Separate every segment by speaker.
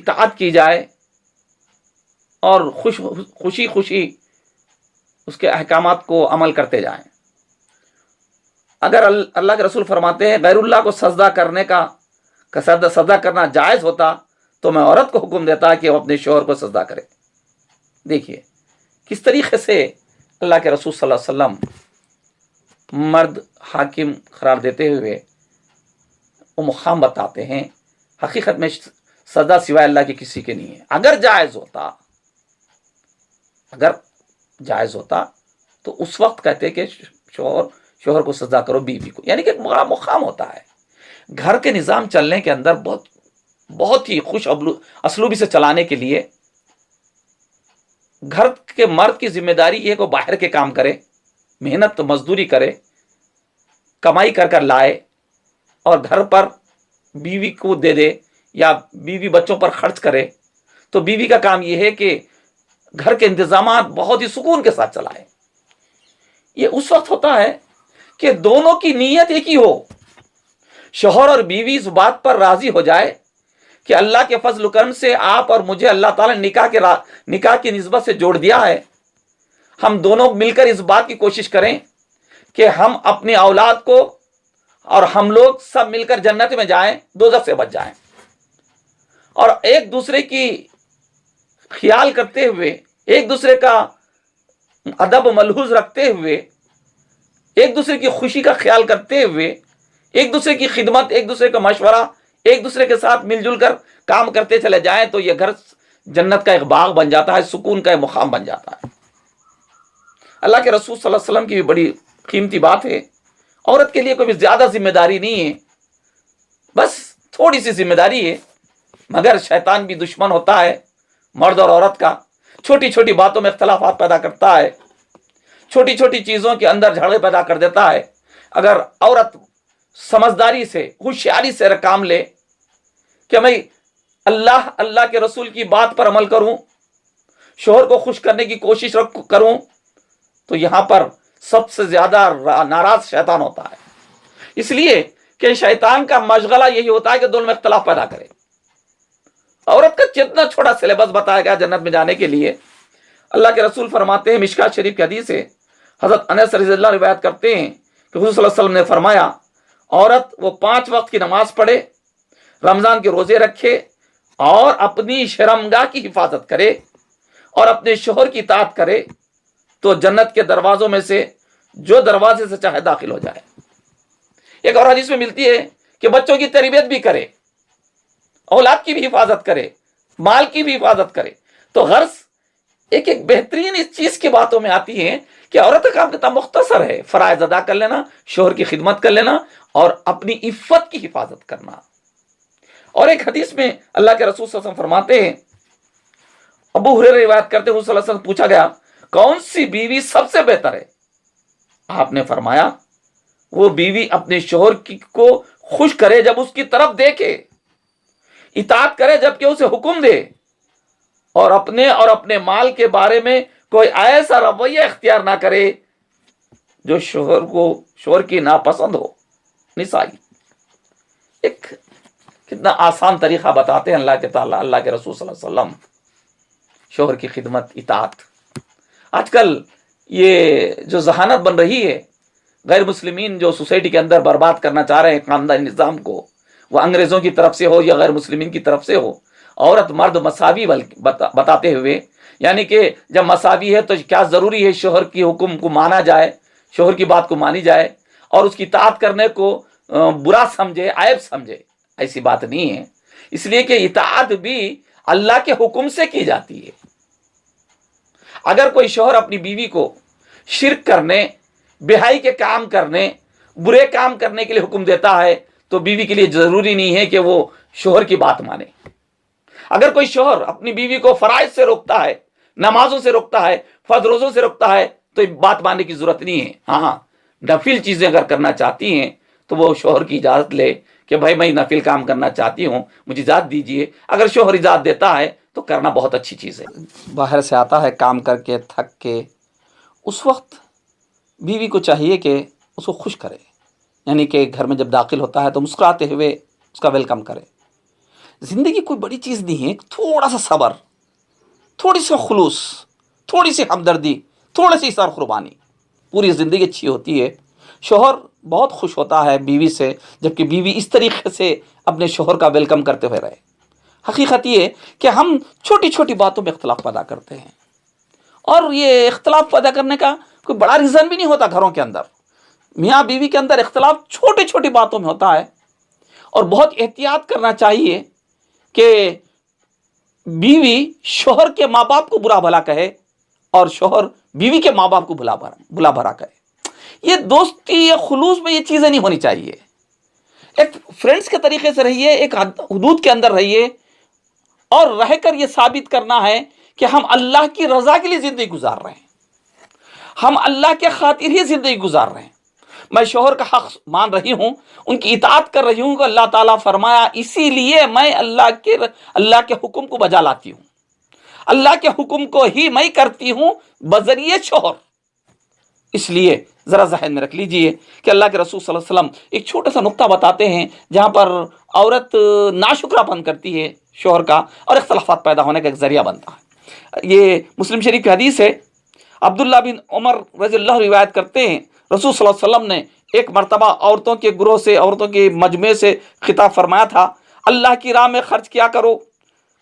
Speaker 1: اطاعت کی جائے اور خوشی خوشی اس کے احکامات کو عمل کرتے جائیں. اگر اللہ کے رسول فرماتے ہیں غیر اللہ کو سجدہ کرنے کا سجدہ کرنا جائز ہوتا تو میں عورت کو حکم دیتا کہ وہ اپنے شوہر کو سجدہ کرے. دیکھیے کس طریقے سے اللہ کے رسول صلی اللہ علیہ وسلم مرد حاکم قرار دیتے ہوئے وہ مقام بتاتے ہیں. حقیقت میں سجدہ سوائے اللہ کے کسی کے نہیں ہے. اگر جائز ہوتا تو اس وقت کہتے کہ شوہر کو سجدہ کرو بیوی کو، یعنی کہ ایک مقام ہوتا ہے. گھر کے نظام چلنے کے اندر بہت ہی خوش اسلوبی سے چلانے کے لیے گھر کے مرد کی ذمہ داری یہ کہ وہ باہر کے کام کرے، محنت مزدوری کرے، کمائی کر لائے اور گھر پر بیوی کو دے دے یا بیوی بچوں پر خرچ کرے. تو بیوی کا کام یہ ہے کہ گھر کے انتظامات بہت ہی سکون کے ساتھ چلائے. یہ اس وقت ہوتا ہے کہ دونوں کی نیت ایک ہی ہو. شوہر اور بیوی اس بات پر راضی ہو جائے کہ اللہ کے فضل و کرم سے آپ اور مجھے اللہ تعالیٰ نے نکاح کی نسبت سے جوڑ دیا ہے. ہم دونوں مل کر اس بات کی کوشش کریں کہ ہم اپنی اولاد کو اور ہم لوگ سب مل کر جنت میں جائیں، دوزخ سے بچ جائیں. اور ایک دوسرے کی خیال کرتے ہوئے، ایک دوسرے کا ادب ملحوظ رکھتے ہوئے، ایک دوسرے کی خوشی کا خیال کرتے ہوئے، ایک دوسرے کی خدمت، ایک دوسرے کا مشورہ، ایک دوسرے کے ساتھ مل جل کر کام کرتے چلے جائیں تو یہ گھر جنت کا ایک باغ بن جاتا ہے، سکون کا ایک مقام بن جاتا ہے. اللہ کے رسول صلی اللہ علیہ وسلم کی بھی بڑی قیمتی بات ہے. عورت کے لیے کوئی بھی زیادہ ذمہ داری نہیں ہے، بس تھوڑی سی ذمہ داری ہے. مگر شیطان بھی دشمن ہوتا ہے مرد اور عورت کا. چھوٹی چھوٹی باتوں میں اختلافات پیدا کرتا ہے، چھوٹی چھوٹی چیزوں کے اندر جھگڑے پیدا کر دیتا ہے. اگر عورت سمجھداری سے، ہوشیاری سے کام لے کہ میں اللہ کے رسول کی بات پر عمل کروں، شوہر کو خوش کرنے کی کوشش کروں، تو یہاں پر سب سے زیادہ ناراض شیطان ہوتا ہے. اس لیے کہ شیطان کا مشغلہ یہی ہوتا ہے کہ دونوں میں اختلاف پیدا کرے. عورت کا جتنا چھوٹا سلیبس بتایا گیا جنت میں جانے کے لیے، اللہ کے رسول فرماتے ہیں، مشکات شریف کی حدیث ہے، حضرت انس رضی اللہ روایت کرتے ہیں کہ حضور صلی اللہ علیہ وسلم نے فرمایا، عورت وہ 5 وقت کی نماز پڑھے، رمضان کے روزے رکھے اور اپنی شرمگاہ کی حفاظت کرے اور اپنے شوہر کی اطاعت کرے تو جنت کے دروازوں میں سے جو دروازے سے چاہے داخل ہو جائے. ایک اور حدیث میں ملتی ہے کہ بچوں کی تربیت بھی کرے، اولاد کی بھی حفاظت کرے، مال کی بھی حفاظت کرے. تو غرض ایک بہترین اس چیز کی باتوں میں آتی ہے کہ عورت کا کام کتنا مختصر ہے، فرائض ادا کر لینا، شوہر کی خدمت کر لینا اور اپنی عفت کی حفاظت کرنا. اور ایک حدیث میں اللہ کے رسول صلی اللہ علیہ وسلم فرماتے ہیں، ابو ہریرہ روایت کرتے ہیں، صلی اللہ علیہ وسلم پوچھا گیا کون سی بیوی سب سے بہتر ہے؟ آپ نے فرمایا وہ بیوی اپنے شوہر کو خوش کرے جب اس کی طرف دیکھے، اطاعت کرے جب کہ اسے حکم دے، اور اپنے مال کے بارے میں کوئی ایسا رویہ اختیار نہ کرے جو شوہر کی ناپسند ہو. نسائی ایک کتنا آسان طریقہ بتاتے ہیں اللہ کے رسول صلی اللہ علیہ وسلم. شوہر کی خدمت، اطاعت. آج کل یہ جو ذہانت بن رہی ہے، غیر مسلمین جو سوسائٹی کے اندر برباد کرنا چاہ رہے ہیں خاندانی نظام کو، وہ انگریزوں کی طرف سے ہو یا غیر مسلمین کی طرف سے ہو، عورت مرد مساوی بتاتے ہوئے، یعنی کہ جب مساوی ہے تو کیا ضروری ہے شوہر کی حکم کو مانا جائے، شوہر کی بات کو مانی جائے اور اس کی اطاعت کرنے کو برا سمجھے، عیب سمجھے. ایسی بات نہیں ہے. اس لیے کہ اطاعت بھی اللہ کے حکم سے کی جاتی ہے. اگر کوئی شوہر اپنی بیوی کو شرک کرنے، بہائی کے کام کرنے، برے کام کرنے کے لیے حکم دیتا ہے تو بیوی کے لیے ضروری نہیں ہے کہ وہ شوہر کی بات مانے. اگر کوئی شوہر اپنی بیوی کو فرائض سے روکتا ہے، نمازوں سے روکتا ہے، فرض روزوں سے روکتا ہے تو بات ماننے کی ضرورت نہیں ہے. ہاں، نفل چیزیں اگر کرنا چاہتی ہیں تو وہ شوہر کی اجازت لے کہ بھائی میں نفل کام کرنا چاہتی ہوں، مجھے اجازت دیجئے. اگر شوہر اجازت دیتا ہے تو کرنا بہت اچھی چیز ہے. باہر سے آتا ہے کام کر کے تھک کے، اس وقت بیوی کو چاہیے کہ اس کو خوش کرے، یعنی کہ گھر میں جب داخل ہوتا ہے تو مسکراتے ہوئے اس کا ویلکم کرے. زندگی کوئی بڑی چیز نہیں ہے، تھوڑا سا صبر، تھوڑی سی خلوص، تھوڑی سی ہمدردی، تھوڑی سی سر قربانی، پوری زندگی اچھی ہوتی ہے۔ شوہر بہت خوش ہوتا ہے بیوی سے، جبکہ بیوی اس طریقے سے اپنے شوہر کا ویلکم کرتے ہوئے رہے۔ حقیقت یہ ہے کہ ہم چھوٹی چھوٹی باتوں میں اختلاف پیدا کرتے ہیں، اور یہ اختلاف پیدا کرنے کا کوئی بڑا ریزن بھی نہیں ہوتا گھروں کے اندر۔ میاں بیوی کے اندر اختلاف چھوٹی چھوٹی باتوں میں ہوتا ہے، اور بہت احتیاط کرنا چاہیے کہ بیوی شوہر کے ماں باپ کو برا بھلا کہے اور شوہر بیوی کے ماں باپ کو بلا بھلا کہے۔ یہ دوستی یا خلوص میں یہ چیزیں نہیں ہونی چاہیے۔ ایک فرینڈس کے طریقے سے رہیے، ایک حدود کے اندر رہیے، اور رہ کر یہ ثابت کرنا ہے کہ ہم اللہ کی رضا کے لیے زندگی گزار رہے ہیں، ہم اللہ کے خاطر ہی زندگی گزار رہے ہیں۔ میں شوہر کا حق مان رہی ہوں، ان کی اطاعت کر رہی ہوں کہ اللہ تعالیٰ فرمایا، اسی لیے میں اللہ کے حکم کو بجا لاتی ہوں، اللہ کے حکم کو ہی میں کرتی ہوں بذریعے شوہر۔ اس لیے ذرا ذہن میں رکھ لیجئے کہ اللہ کے رسول صلی اللہ علیہ وسلم ایک چھوٹا سا نقطہ بتاتے ہیں جہاں پر عورت ناشکرا پن کرتی ہے شوہر کا، اور اختلافات پیدا ہونے کا ایک ذریعہ بنتا ہے۔ یہ مسلم شریف کی حدیث ہے، عبداللہ بن عمر رضی اللہ روایت کرتے ہیں، رسول صلی اللہ علیہ وسلم نے ایک مرتبہ عورتوں کے گروہ سے، عورتوں کے مجمع سے خطاب فرمایا تھا، اللہ کی راہ میں خرچ کیا کرو،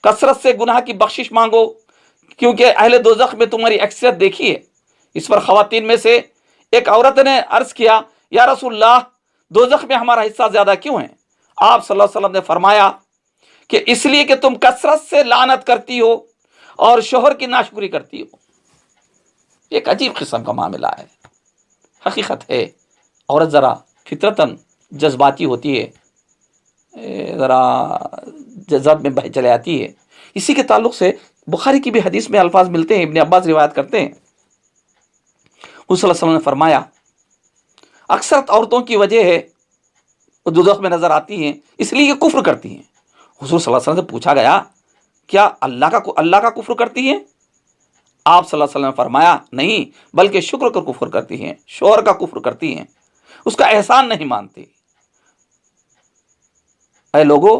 Speaker 1: کثرت سے گناہ کی بخشش مانگو، کیونکہ اہل دوزخ میں تمہاری اکثریت دیکھی ہے۔ اس پر خواتین میں سے ایک عورت نے عرض کیا، یا رسول اللہ، دوزخ میں ہمارا حصہ زیادہ کیوں ہے؟ آپ صلی اللہ علیہ وسلم نے فرمایا کہ اس لیے کہ تم کثرت سے لعنت کرتی ہو اور شوہر کی ناشکری کرتی ہو۔ ایک عجیب قسم کا معاملہ ہے۔ حقیقت ہے عورت ذرا فطرتاً جذباتی ہوتی ہے، ذرا جذبات میں بہہ چلے آتی ہے۔ اسی کے تعلق سے بخاری کی بھی حدیث میں الفاظ ملتے ہیں، ابن عباس روایت کرتے ہیں، حضور صلی اللہ علیہ وسلم نے فرمایا، اکثر عورتوں کی وجہ ہے وہ دوزخ میں نظر آتی ہیں اس لیے کہ کفر کرتی ہیں۔ حضور صلی اللہ علیہ وسلم سے پوچھا گیا، کیا اللہ کا کفر کرتی ہیں؟ آپ صلی اللہ علیہ وسلم نے فرمایا، نہیں، بلکہ شکر کا کفر کرتی ہیں، شوہر کا کفر کرتی ہیں، اس کا احسان نہیں مانتی۔ اے لوگو،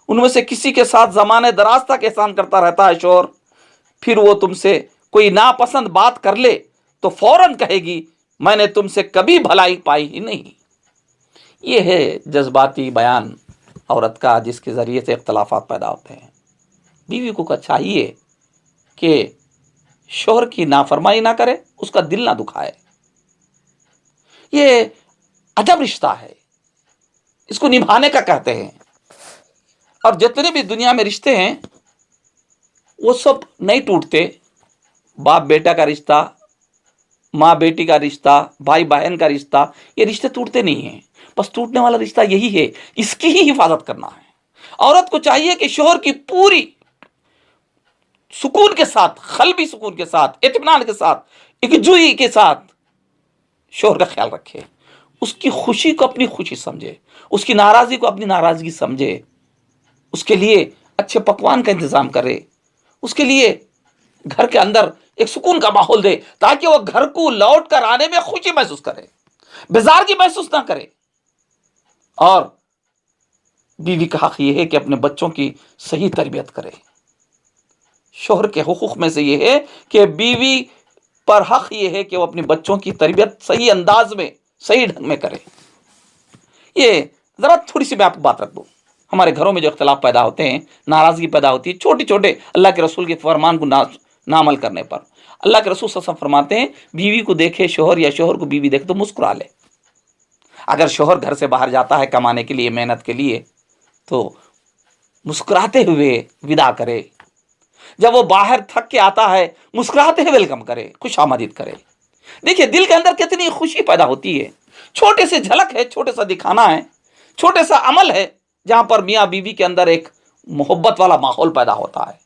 Speaker 1: ان میں سے کسی کے ساتھ زمانے دراز تک احسان کرتا رہتا ہے شوہر، پھر وہ تم سے کوئی ناپسند بات کر لے تو فوراً کہے گی، میں نے تم سے کبھی بھلائی پائی ہی نہیں۔ یہ ہے جذباتی بیان عورت کا، جس کے ذریعے سے اختلافات پیدا ہوتے ہیں۔ بیوی کو چاہیے کہ شوہر کی نافرمانی نہ کرے، اس کا دل نہ دکھائے۔ یہ عجب رشتہ ہے، اس کو نبھانے کا کہتے ہیں۔ اور جتنے بھی دنیا میں رشتے ہیں وہ سب نہیں ٹوٹتے۔ باپ بیٹا کا رشتہ، ماں بیٹی کا رشتہ، بھائی بہن کا رشتہ، یہ رشتے ٹوٹتے نہیں ہیں۔ بس ٹوٹنے والا رشتہ یہی ہے، اس کی ہی حفاظت کرنا ہے۔ عورت کو چاہیے کہ شوہر کی پوری سکون کے ساتھ، قلبی سکون کے ساتھ، اطمینان کے ساتھ، یکجہتی کے ساتھ شوہر کا خیال رکھے، اس کی خوشی کو اپنی خوشی سمجھے، اس کی ناراضی کو اپنی ناراضگی سمجھے، اس کے لیے اچھے پکوان کا انتظام کرے، اس کے لیے گھر کے اندر ایک سکون کا ماحول دے تاکہ وہ گھر کو لوٹ کر آنے میں خوشی محسوس کرے، بیزارگی محسوس نہ کرے۔ اور بیوی کا حق یہ ہے کہ اپنے بچوں کی صحیح تربیت کرے۔ شوہر کے حقوق میں سے یہ ہے کہ بیوی پر حق یہ ہے کہ وہ اپنے بچوں کی تربیت صحیح انداز میں، صحیح ڈھنگ میں کرے۔ یہ ذرا تھوڑی سی میں آپ کو بات رکھ دوں، ہمارے گھروں میں جو اختلاف پیدا ہوتے ہیں، ناراضگی پیدا ہوتی ہے چھوٹے چھوٹے اللہ کے رسول کے فرمان کو نہ عمل کرنے پر۔ اللہ کے رسول صلی اللہ علیہ وسلم فرماتے ہیں، بیوی کو دیکھے شوہر یا شوہر کو بیوی دیکھے تو مسکرا لے۔ اگر شوہر گھر سے باہر جاتا ہے کمانے کے لیے، محنت کے لیے، تو مسکراتے ہوئے ودا کرے۔ جب وہ باہر تھک کے آتا ہے، مسکراتے ہوئے ویلکم کرے، خوش آمدید کرے۔ دیکھیے دل کے اندر کتنی خوشی پیدا ہوتی ہے۔ چھوٹے سے جھلک ہے، چھوٹے سا دکھانا ہے، چھوٹے سا عمل ہے، جہاں پر میاں بیوی کے اندر ایک محبت والا ماحول پیدا ہوتا ہے۔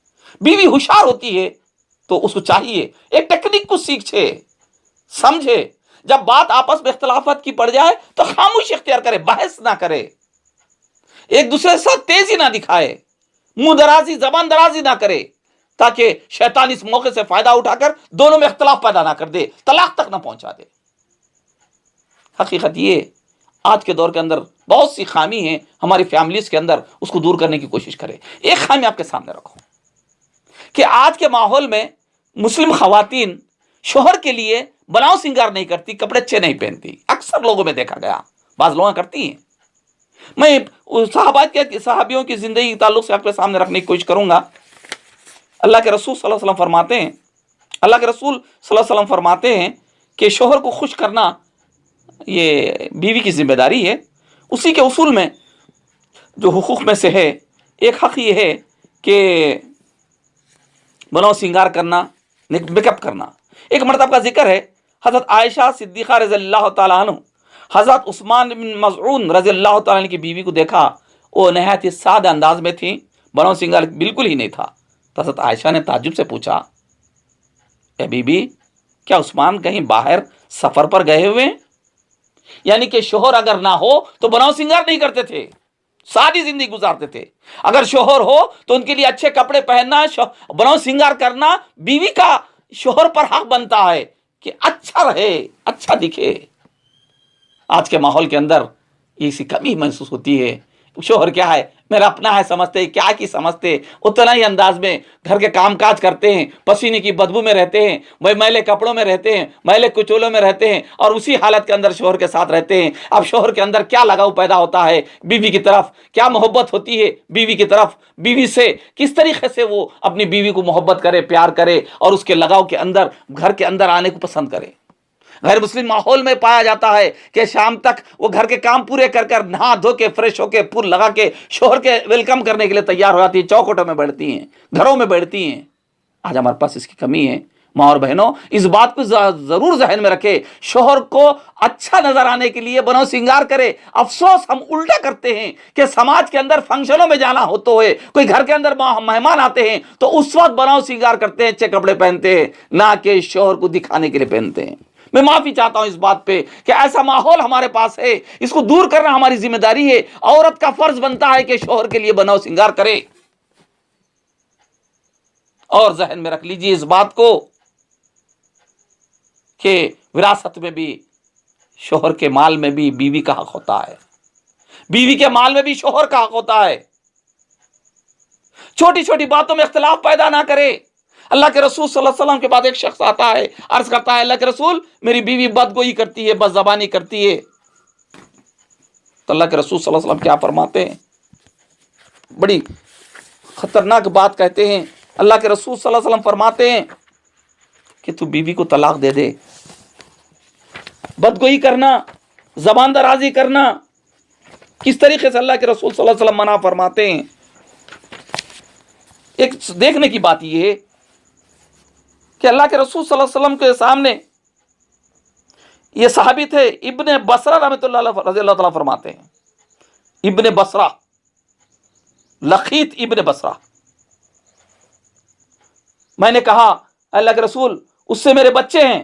Speaker 1: بیوی ہوشیار ہوتی ہے تو اس کو چاہیے ایک ٹیکنیک کو سیکھے، سمجھے۔ جب بات آپس میں اختلافات کی پڑ جائے تو خاموشی اختیار کرے، بحث نہ کرے، ایک دوسرے کے ساتھ تیزی نہ دکھائے، منہ درازی، زبان درازی نہ کرے، تاکہ شیطان اس موقع سے فائدہ اٹھا کر دونوں میں اختلاف پیدا نہ کر دے، طلاق تک نہ پہنچا دے۔ حقیقت یہ آج کے دور کے اندر بہت سی خامی ہیں ہماری فیملیز کے اندر، اس کو دور کرنے کی کوشش کریں. ایک خامی آپ کے سامنے رکھو کہ آج کے ماحول میں مسلم خواتین شوہر کے لیے بناؤ سنگار نہیں کرتی، کپڑے اچھے نہیں پہنتی. اکثر لوگوں میں دیکھا گیا، بعض لوگ کرتی ہیں. میں صحابیوں کی زندگی کے تعلق سے آپ کے سامنے رکھنے کی کوشش کروں گا. اللہ کے رسول صلی اللہ علیہ وسلم فرماتے ہیں، اللہ کے رسول صلی اللہ علیہ وسلم فرماتے ہیں کہ شوہر کو خوش کرنا یہ بیوی کی ذمہ داری ہے. اسی کے اصول میں جو حقوق میں سے ہے، ایک حق یہ ہے کہ بناؤ سنگار کرنا، میک اپ کرنا. ایک مرتبہ کا ذکر ہے، حضرت عائشہ صدیقہ رضی اللہ تعالیٰ عنہ حضرت عثمان بن مظعون رضی اللہ تعالیٰ عنہ کی بیوی کو دیکھا، وہ نہایت ہی سادہ انداز میں تھی، بناؤ سنگار بالکل ہی نہیں تھا. تو حضرت عائشہ نے تعجب سے پوچھا، اے بی بی، کیا عثمان کہیں باہر سفر پر گئے ہوئے ہیں؟ یعنی کہ شوہر اگر نہ ہو تو بناؤ سنگار نہیں کرتے تھے، سادی زندگی گزارتے تھے. اگر شوہر ہو تو ان کے لیے اچھے کپڑے پہننا، بناؤ سنگار کرنا بیوی کا شوہر پر حق بنتا ہے کہ اچھا رہے، اچھا دکھے. آج کے ماحول کے اندر یہ سی کمی محسوس ہوتی ہے. شوہر کیا ہے، میرا اپنا ہے سمجھتے، کیا کی سمجھتے، اتنا ہی انداز میں گھر کے کام کاج کرتے ہیں، پسینے کی بدبو میں رہتے ہیں، میلے کپڑوں میں رہتے ہیں، میلے کچولوں میں رہتے ہیں، اور اسی حالت کے اندر شوہر کے ساتھ رہتے ہیں. اب شوہر کے اندر کیا لگاؤ پیدا ہوتا ہے بیوی کی طرف، کیا محبت ہوتی ہے بیوی کی طرف، بیوی سے کس طریقے سے وہ اپنی بیوی کو محبت کرے، پیار کرے، اور اس کے لگاؤ کے اندر گھر کے اندر آنے کو پسند کرے. غیر مسلم ماحول میں پایا جاتا ہے کہ شام تک وہ گھر کے کام پورے کر کر نہا دھو کے فریش ہو کے پھول لگا کے شوہر کے ویلکم کرنے کے لیے تیار ہو جاتی ہیں، چوکھٹوں میں بیٹھتی ہیں، گھروں میں بیٹھتی ہیں. آج ہمارے پاس اس کی کمی ہے. ماں اور بہنوں، اس بات کو ضرور ذہن میں رکھے، شوہر کو اچھا نظر آنے کے لیے بناؤ سنگار کرے. افسوس ہم الٹا کرتے ہیں کہ سماج کے اندر فنکشنوں میں جانا ہوتا ہے، کوئی گھر کے اندر مہمان آتے ہیں تو اس وقت بناؤ سنگار کرتے ہیں، اچھے کپڑے پہنتے ہیں، نہ کہ شوہر کو دکھانے کے لیے پہنتے ہیں. میں معافی چاہتا ہوں اس بات پہ کہ ایسا ماحول ہمارے پاس ہے، اس کو دور کرنا ہماری ذمہ داری ہے. عورت کا فرض بنتا ہے کہ شوہر کے لیے بناؤ سنگار کرے. اور ذہن میں رکھ لیجیے اس بات کو کہ وراثت میں بھی شوہر کے مال میں بھی بیوی کا حق ہوتا ہے، بیوی کے مال میں بھی شوہر کا حق ہوتا ہے. چھوٹی چھوٹی باتوں میں اختلاف پیدا نہ کرے. اللہ کے رسول صلی اللہ علیہ وسلم کے بعد ایک شخص آتا ہے، عرض کرتا ہے، اللہ کے رسول، میری بیوی بدگوئی کرتی ہے، بد زبانی کرتی ہے. تو اللہ کے رسول صلی اللہ علیہ وسلم کیا فرماتے ہیں؟ بڑی خطرناک بات کہتے ہیں. اللہ کے رسول صلی اللہ علیہ وسلم فرماتے ہیں کہ تو بیوی کو طلاق دے دے. بدگوئی کرنا، زبان درازی کرنا، کس طریقے سے اللہ کے رسول صلی اللہ علیہ وسلم منع فرماتے ہیں. ایک دیکھنے کی بات یہ ہے کہ اللہ کے رسول صلی اللہ علیہ وسلم کے سامنے یہ صحابی تھے ابن بصرہ رحمۃ اللہ علیہ رضی اللہ تعالیٰ فرماتے ہیں، ابن بصرہ، لقیط ابن بصرہ. میں نے کہا، اللہ کے رسول، اس سے میرے بچے ہیں،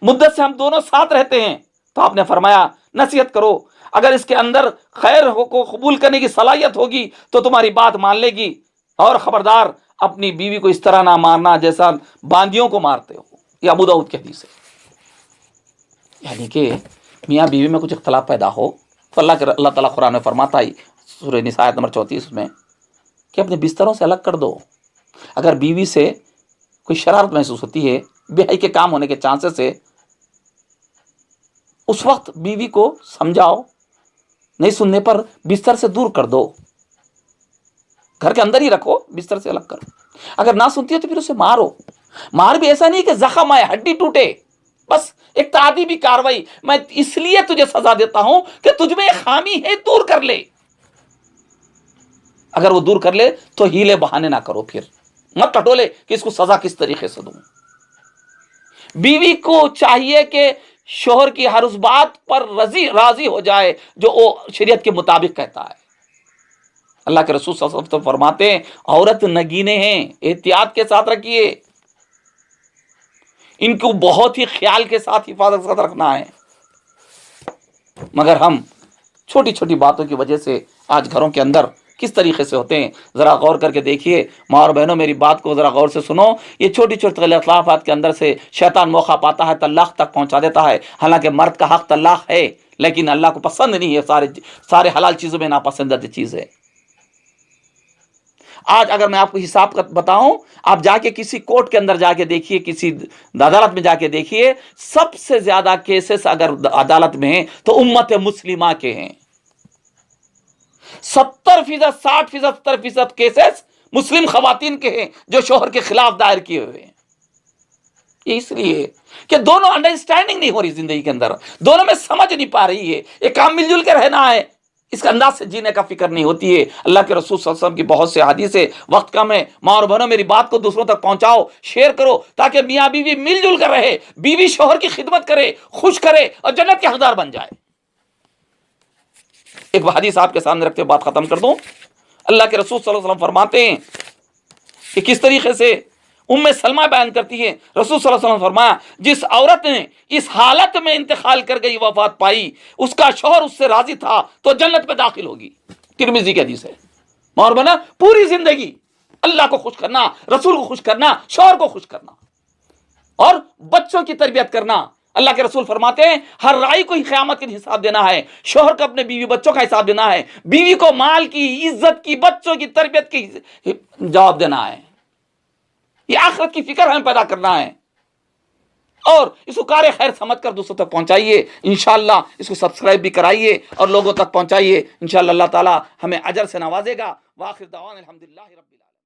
Speaker 1: مدت سے ہم دونوں ساتھ رہتے ہیں. تو آپ نے فرمایا، نصیحت کرو، اگر اس کے اندر خیر کو قبول کرنے کی صلاحیت ہوگی تو تمہاری بات مان لے گی، اور خبردار اپنی بیوی کو اس طرح نہ مارنا جیسا باندیوں کو مارتے ہو. یہ ابو داؤد کی حدیث ہے. یعنی کہ میاں بیوی میں کچھ اختلاف پیدا ہو تو اللہ تعالیٰ قرآن میں فرماتا ہے سورہ نساء آیت نمبر 34 میں کہ اپنے بستروں سے الگ کر دو. اگر بیوی سے کوئی شرارت محسوس ہوتی ہے، بے حیائی کے کام ہونے کے چانسز ہے، اس وقت بیوی کو سمجھاؤ، نہیں سننے پر بستر سے دور کر دو. گھر کے اندر ہی رکھو، بستر سے الگ کرو. اگر نہ سنتی ہے تو پھر اسے مارو. مار بھی ایسا نہیں کہ زخم آئے، ہڈی ٹوٹے، بس ایک تعدیبی کاروائی. میں اس لیے تجھے سزا دیتا ہوں کہ تجھ میں ایک خامی ہے، دور کر لے. اگر وہ دور کر لے تو ہیلے بہانے نہ کرو، پھر مت ٹٹولے کہ اس کو سزا کس طریقے سے دوں. بیوی کو چاہیے کہ شوہر کی ہر اس بات پر راضی ہو جائے جو وہ شریعت کے مطابق کہتا ہے. اللہ کے رسول صلی اللہ علیہ وسلم فرماتے ہیں، عورت نگینے ہیں، احتیاط کے ساتھ رکھیے، ان کو بہت ہی خیال کے ساتھ حفاظت کے ساتھ رکھنا ہے. مگر ہم چھوٹی چھوٹی باتوں کی وجہ سے آج گھروں کے اندر کس طریقے سے ہوتے ہیں ذرا غور کر کے دیکھیے. ماں اور بہنوں میری بات کو ذرا غور سے سنو. یہ چھوٹی چھوٹی اختلافات کے اندر سے شیطان موقع پاتا ہے طلاق تک پہنچا دیتا ہے. حالانکہ مرد کا حق طلاق ہے لیکن اللہ کو پسند نہیں ہے. سارے حلال چیزوں میں ناپسندیدہ چیز ہے. آج اگر میں آپ کو حساب بتاؤں, آپ جا کے کسی کورٹ کے اندر جا کے دیکھیے, کسی عدالت میں جا کے دیکھیے, سب سے زیادہ کیسز اگر عدالت میں ہیں تو امت مسلمہ کے ہیں. 70%, 60%, 70% کیسز مسلم خواتین کے ہیں جو شوہر کے خلاف دائر کیے ہوئے ہیں. یہ اس لیے کہ دونوں انڈرسٹینڈنگ نہیں ہو رہی زندگی کے اندر, دونوں میں سمجھ نہیں پا رہی ہے. ایک کام مل جل کے رہنا ہے, اس کا انداز سے جینے کا فکر نہیں ہوتی ہے. اللہ کے رسول صلی اللہ علیہ وسلم کی بہت سے حدیث ہے. وقت کم ہے, ماں اور بہنوں میری بات کو دوسروں تک پہنچاؤ, شیئر کرو, تاکہ میاں بیوی مل جل کر رہے, بیوی شوہر کی خدمت کرے, خوش کرے اور جنت کے حقدار بن جائے. ایک حدیث آپ کے سامنے رکھتے بات ختم کر دوں. اللہ کے رسول صلی اللہ علیہ وسلم فرماتے ہیں کہ کس طریقے سے ام سلمہ بیان کرتی ہے, رسول صلی اللہ علیہ وسلم فرمایا جس عورت نے اس حالت میں انتقال کر گئی, وفات پائی, اس کا شوہر اس سے راضی تھا تو جنت میں داخل ہوگی. ترمذی کی حدیث ہے. اور بنا پوری زندگی اللہ کو خوش کرنا, رسول کو خوش کرنا, شوہر کو خوش کرنا اور بچوں کی تربیت کرنا. اللہ کے رسول فرماتے ہیں ہر رائی کو ہی قیامت کے دن حساب دینا ہے. شوہر کو اپنے بیوی بچوں کا حساب دینا ہے, بیوی کو مال کی, عزت کی, بچوں کی تربیت کی جواب دینا ہے. یہ آخرت کی فکر ہمیں پیدا کرنا ہے اور اس کو کار خیر سمجھ کر دوسروں تک پہنچائیے. انشاءاللہ اس کو سبسکرائب بھی کرائیے اور لوگوں تک پہنچائیے. انشاءاللہ اللہ تعالی ہمیں اجر سے نوازے گا. وآخر دعوانا الحمدللہ رب العالمین.